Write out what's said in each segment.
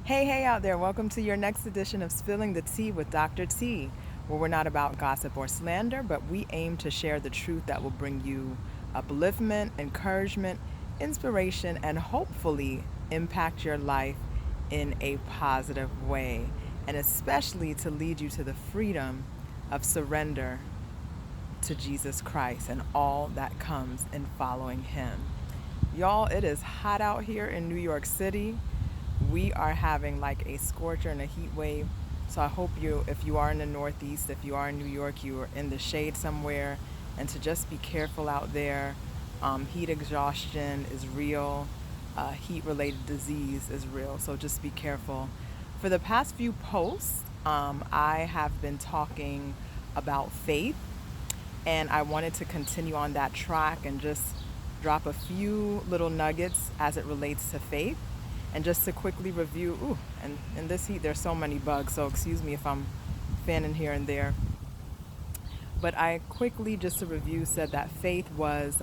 Hey out there. Welcome to your next edition of Spilling the Tea with Dr. T, where we're not about gossip or slander, but we aim to share the truth that will bring you upliftment, encouragement, inspiration, and hopefully impact your life in a positive way, and especially to lead you to the freedom of surrender to Jesus Christ and all that comes in following him. Y'all, it is hot out here in New York City. We are having like a scorcher and a heat wave. So I hope you, if you are in the Northeast, if you are in New York, you are in the shade somewhere, and to just be careful out there. Heat exhaustion is real. Heat-related disease is real. So just be careful. For the past few posts, I have been talking about faith, and I wanted to continue on that track and just drop a few little nuggets as it relates to faith. And just to quickly review, and in this heat, there's so many bugs, so excuse me if I'm fanning here and there. But I quickly, just to review, said that faith was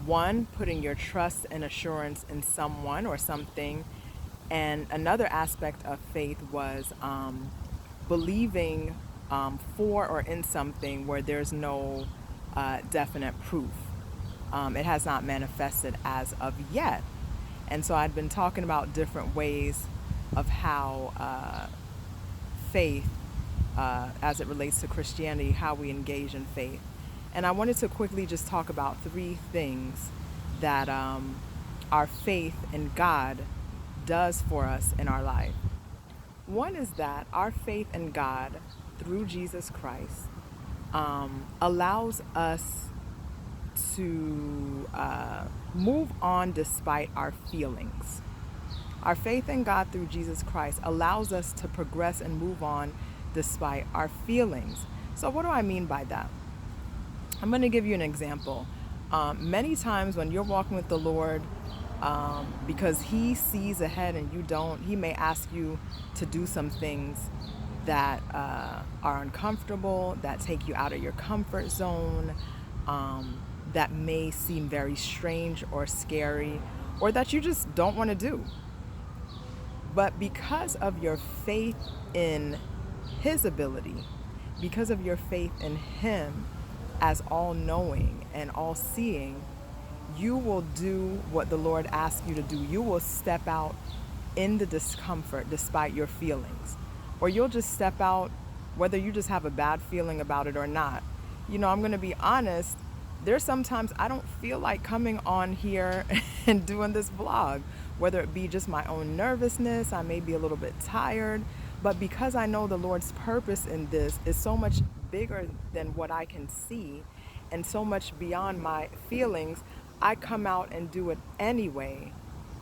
one, putting your trust and assurance in someone or something. And another aspect of faith was believing for or in something where there's no definite proof. It has not manifested as of yet. And so I'd been talking about different ways of how faith, as it relates to Christianity, how we engage in faith. And I wanted to quickly just talk about three things that our faith in God does for us in our life. One is that our faith in God through Jesus Christ allows us to move on despite our feelings. Our faith in God through Jesus Christ allows us to progress and move on despite our feelings. So what do I mean by that? I'm going to give you an example. Many times when you're walking with the Lord, because he sees ahead and you don't, he may ask you to do some things that are uncomfortable, that take you out of your comfort zone, that may seem very strange or scary, or that you just don't want to do. But because of your faith in his ability, because of your faith in him as all-knowing and all-seeing, you will do what the Lord asks you to do. You will step out in the discomfort despite your feelings. Or you'll just step out whether you just have a bad feeling about it or not. You know, I'm going to be honest, there's sometimes I don't feel like coming on here and doing this vlog, whether it be just my own nervousness, I may be a little bit tired, but because I know the Lord's purpose in this is so much bigger than what I can see and so much beyond my feelings, I come out and do it anyway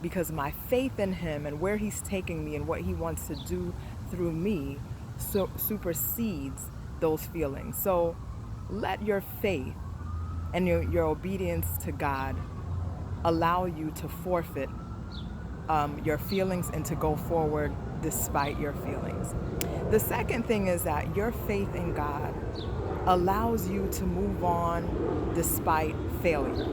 because my faith in him and where he's taking me and what he wants to do through me supersedes those feelings. So let your faith and your obedience to God allow you to forfeit your feelings and to go forward despite your feelings. The second thing is that your faith in God allows you to move on despite failure.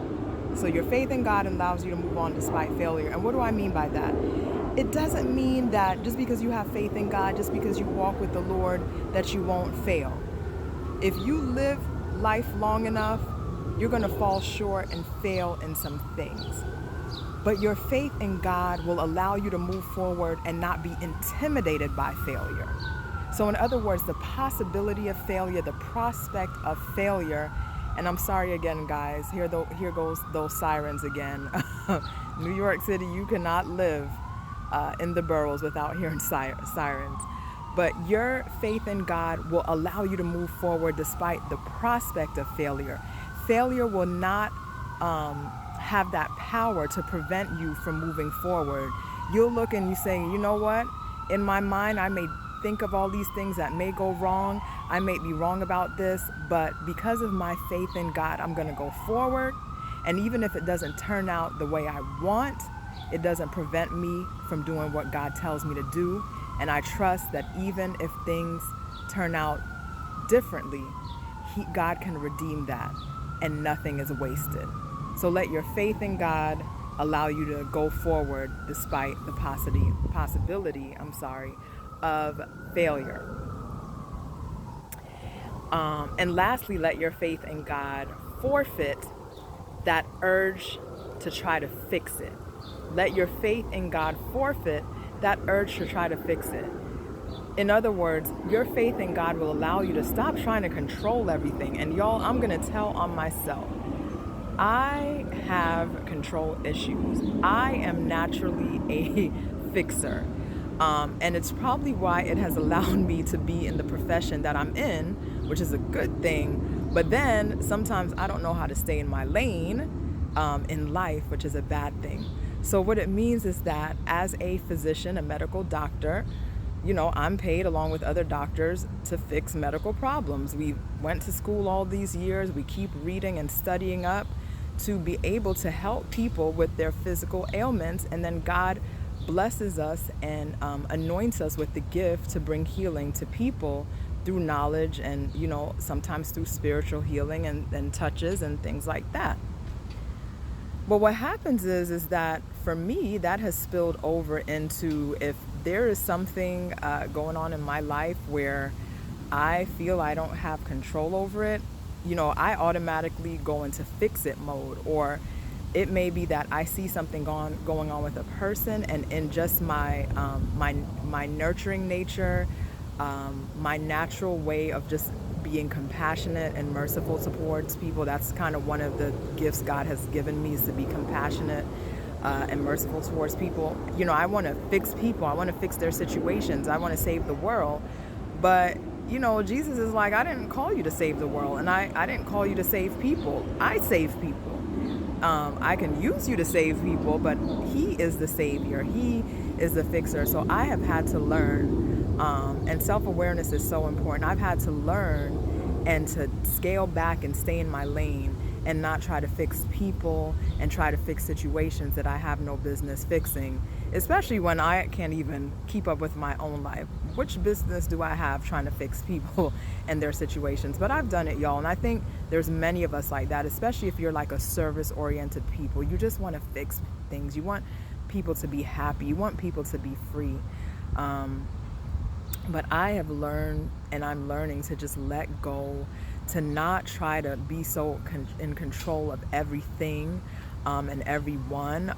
So your faith in God allows you to move on despite failure. And what do I mean by that? It doesn't mean that just because you have faith in God, just because you walk with the Lord, that you won't fail. If you live life long enough, you're going to fall short and fail in some things. But your faith in God will allow you to move forward and not be intimidated by failure. So in other words, the possibility of failure, the prospect of failure, and I'm sorry again, guys, here goes those sirens again. New York City, you cannot live in the boroughs without hearing sirens. But your faith in God will allow you to move forward despite the prospect of failure. Failure will not have that power to prevent you from moving forward. You'll look and you say, you know what? In my mind, I may think of all these things that may go wrong. I may be wrong about this, but because of my faith in God, I'm going to go forward. And even if it doesn't turn out the way I want, it doesn't prevent me from doing what God tells me to do. And I trust that even if things turn out differently, God can redeem that and nothing is wasted. So let your faith in God allow you to go forward despite the possibility of failure. And lastly, let your faith in God forfeit that urge to try to fix it. Let your faith in God forfeit that urge to try to fix it. In other words, your faith in God will allow you to stop trying to control everything. And y'all, I'm going to tell on myself. I have control issues. I am naturally a fixer. And it's probably why it has allowed me to be in the profession that I'm in, which is a good thing. But then sometimes I don't know how to stay in my lane in life, which is a bad thing. So what it means is that as a physician, a medical doctor, I'm paid along with other doctors to fix medical problems. We went to school all these years. We keep reading and studying up to be able to help people with their physical ailments. And then God blesses us and anoints us with the gift to bring healing to people through knowledge and, sometimes through spiritual healing and touches and things like that. But what happens is that for me, that has spilled over into, if there is something going on in my life where I feel I don't have control over it, I automatically go into fix it mode. Or it may be that I see something going on with a person, and in just my nurturing nature, my natural way of just being compassionate and merciful towards people. That's kind of one of the gifts God has given me, is to be compassionate and merciful towards people. I want to fix people. I want to fix their situations. I want to save the world. But, Jesus is like, I didn't call you to save the world, and I didn't call you to save people. I save people. I can use you to save people, but He is the Savior. He is the fixer. So I have had to learn, and self-awareness is so important. I've had to learn and to scale back and stay in my lane and not try to fix people and try to fix situations that I have no business fixing, especially when I can't even keep up with my own life. Which business do I have trying to fix people and their situations? But I've done it, y'all. And I think there's many of us like that, especially if you're like a service-oriented people. You just want to fix things. You want people to be happy. You want people to be free. But I have learned, and I'm learning, to just let go, to not try to be so in control of everything and everyone.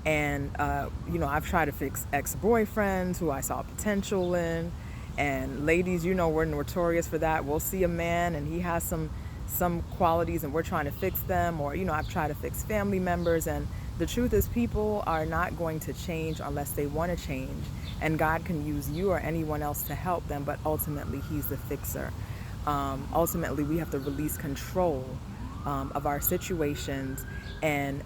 I've tried to fix ex-boyfriends who I saw potential in. And ladies, we're notorious for that. We'll see a man and he has some qualities and we're trying to fix them. Or, I've tried to fix family members. And the truth is, people are not going to change unless they want to change. And God can use you or anyone else to help them, but ultimately He's the fixer. Ultimately, we have to release control of our situations and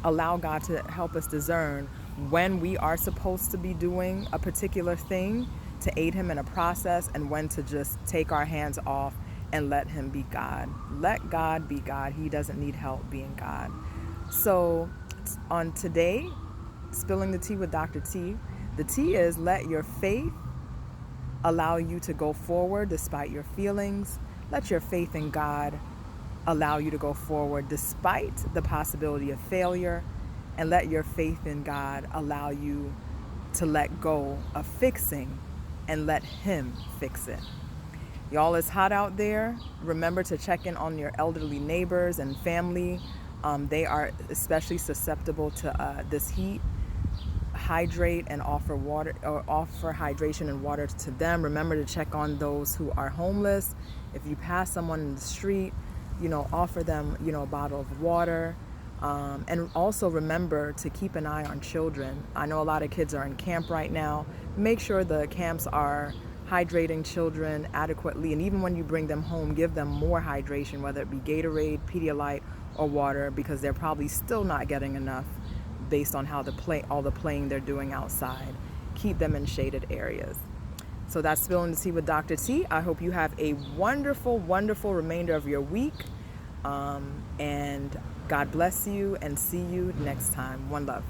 allow God to help us discern when we are supposed to be doing a particular thing to aid Him in a process, and when to just take our hands off and let Him be God. Let God be God. He doesn't need help being God. So on today, Spilling the Tea with Dr. T, the T is, let your faith allow you to go forward despite your feelings. Let your faith in God allow you to go forward despite the possibility of failure. And let your faith in God allow you to let go of fixing and let Him fix it. Y'all, it's hot out there. Remember to check in on your elderly neighbors and family. They are especially susceptible to this heat. Hydrate and offer water, or offer hydration and water to them. Remember to check on those who are homeless. If you pass someone in the street, offer them, a bottle of water. And also remember to keep an eye on children. I know a lot of kids are in camp right now. Make sure the camps are hydrating children adequately. And even when you bring them home, give them more hydration, whether it be Gatorade, Pedialyte, or water, because they're probably still not getting enough based on how all the playing they're doing outside. Keep them in shaded areas. So that's Spilling the Tea with Dr. T. I hope you have a wonderful, wonderful remainder of your week. And God bless you, and see you next time. One love.